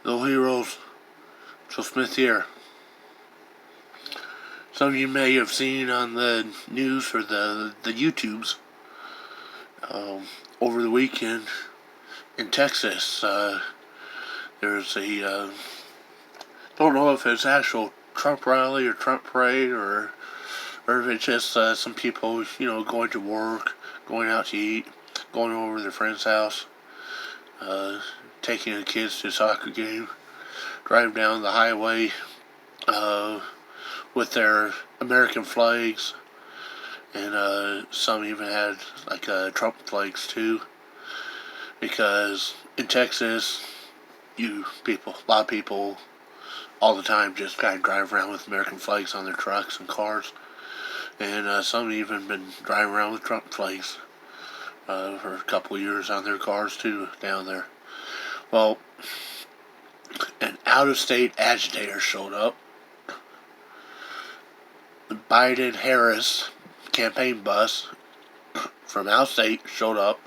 Little heroes, Joe Smith here. Some of you may have seen on the news or the YouTubes over the weekend in Texas. There's a don't know if it's actual Trump rally or Trump parade or if it's just some people going to work, going out to eat, going over to their friend's house, taking the kids to a soccer game, driving down the highway with their American flags, and some even had like Trump flags too. Because in Texas, a lot of people, all the time just kind of drive around with American flags on their trucks and cars, and some even been driving around with Trump flags for a couple of years on their cars too down there. Well, an out-of-state agitator showed up. The Biden-Harris campaign bus from out-of-state showed up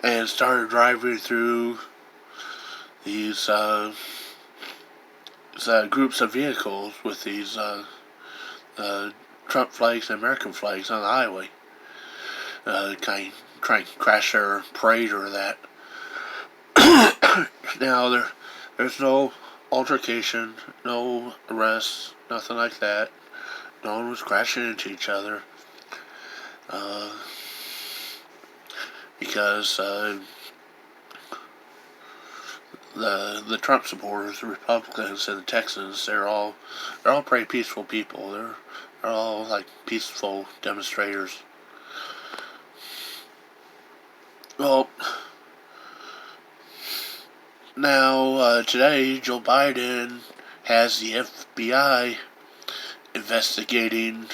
and started driving through these groups of vehicles with these Trump flags and American flags on the highway, trying to crash their parade or that. Now there's no altercation, no arrests, nothing like that. No one was crashing into each other because the Trump supporters, the Republicans, and the Texans, they're all pretty peaceful people. They're all like peaceful demonstrators. Well, now today Joe Biden has the FBI investigating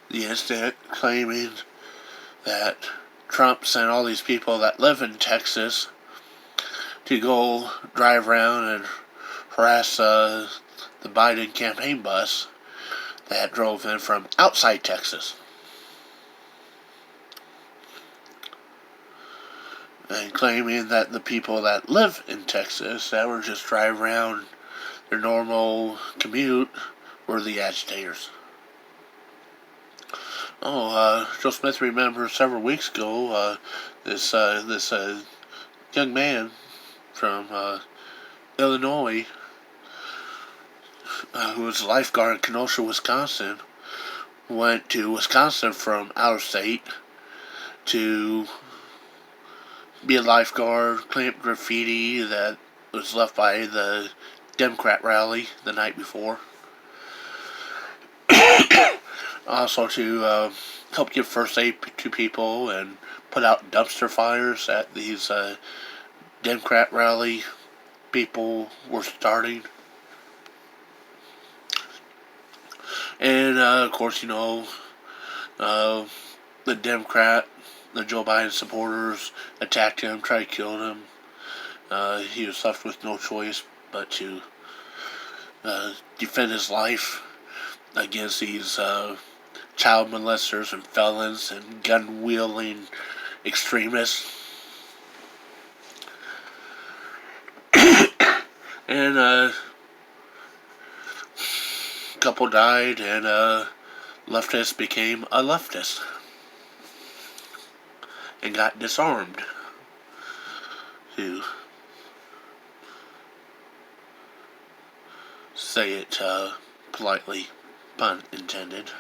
the incident, claiming that Trump sent all these people that live in Texas to go drive around and harass the Biden campaign bus that drove in from outside Texas. And claiming that the people that live in Texas that were just driving around their normal commute were the agitators. Joe Smith remembers several weeks ago this young man from Illinois who was a lifeguard in Kenosha, Wisconsin, went to Wisconsin from out of state to be a lifeguard, clean up graffiti that was left by the Democrat rally the night before. Also to help give first aid to people and put out dumpster fires that these Democrat rally people were starting. And of course, the Joe Biden supporters attacked him, tried to kill him. He was left with no choice but to defend his life against these child molesters and felons and gun-wielding extremists. And a couple died, and leftist became a leftist and got disarmed, to say it politely, pun intended.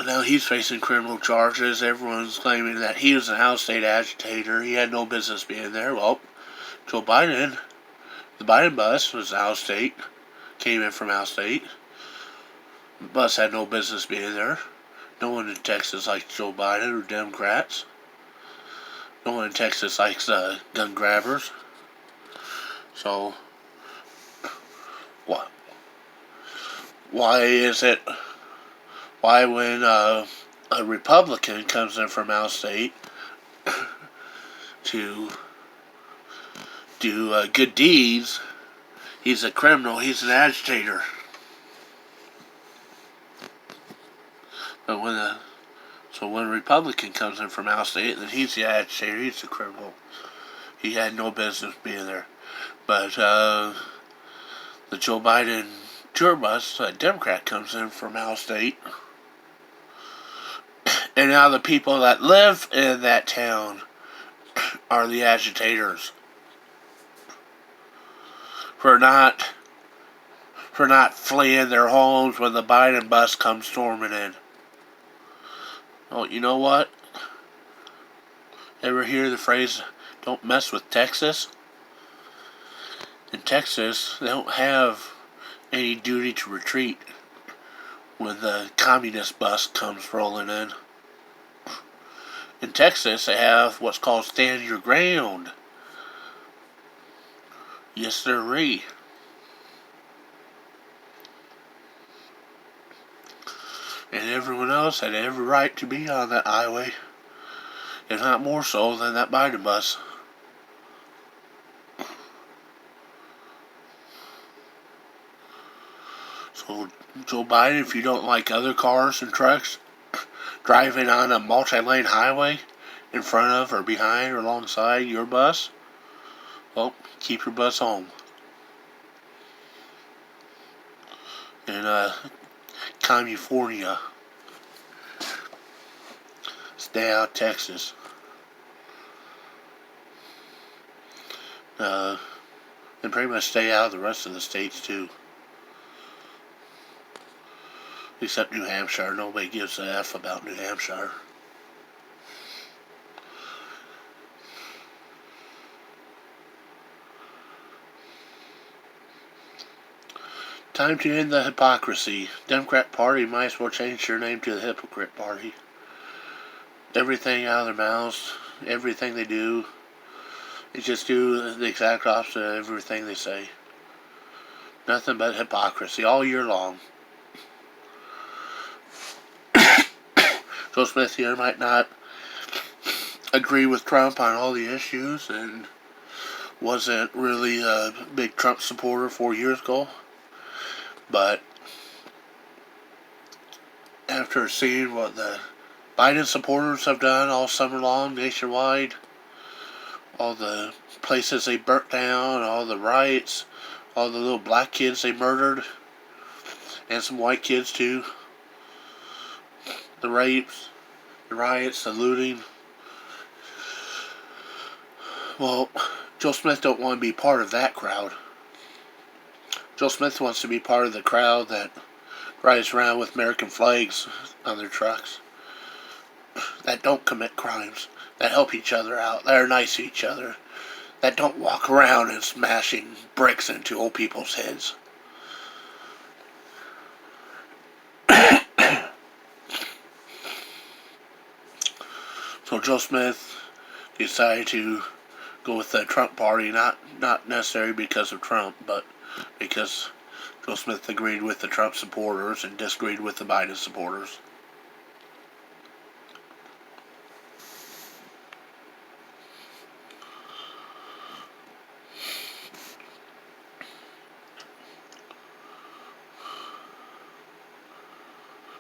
Now he's facing criminal charges. Everyone's claiming that he was an out-of-state agitator. He had no business being there. Well, Joe Biden, the Biden bus was out-of-state, came in from out-of-state. The bus had no business being there. No one in Texas likes Joe Biden or Democrats. No one in Texas likes gun grabbers. So, what? Why is it? Why when a Republican comes in from out of state to do good deeds, he's a criminal, he's an agitator? But when So when a Republican comes in from out of state, then he's the agitator, he's the criminal. He had no business being there. But the Joe Biden tour bus, a Democrat, comes in from out of state. And now the people that live in that town are the agitators. For not fleeing their homes when the Biden bus comes storming in. Oh, you know what? Ever hear the phrase, don't mess with Texas? In Texas, they don't have any duty to retreat when the communist bus comes rolling in. In Texas, they have what's called stand your ground. Yes, sirree. And everyone else had every right to be on that highway, if not more so than that Biden bus. So, Joe Biden, if you don't like other cars and trucks driving on a multi-lane highway in front of or behind or alongside your bus, well, keep your bus home. In California, stay out of Texas. And pretty much stay out of the rest of the states too. Except New Hampshire. Nobody gives a F about New Hampshire. Time to end the hypocrisy. Democrat Party might as well change their name to the Hypocrite Party. Everything out of their mouths, everything they do, they just do the exact opposite of everything they say. Nothing but hypocrisy all year long. Joe Smith here might not agree with Trump on all the issues and wasn't really a big Trump supporter 4 years ago. But after seeing what the Biden supporters have done all summer long nationwide, all the places they burnt down, all the riots, all the little black kids they murdered, and some white kids too, the rapes, the riots, the looting. Well, Joe Smith don't want to be part of that crowd. Joe Smith wants to be part of the crowd that rides around with American flags on their trucks, that don't commit crimes, that help each other out, that are nice to each other, that don't walk around and smashing bricks into old people's heads. So Joe Smith decided to go with the Trump party, not necessarily because of Trump, but because Joe Smith agreed with the Trump supporters and disagreed with the Biden supporters.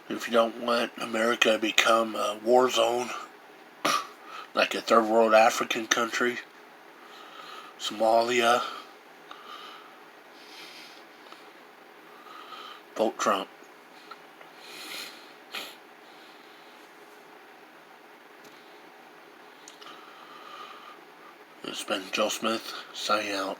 If you don't want America to become a war zone, like a third world African country, Somalia, vote Trump. It's been Joe Smith signing out.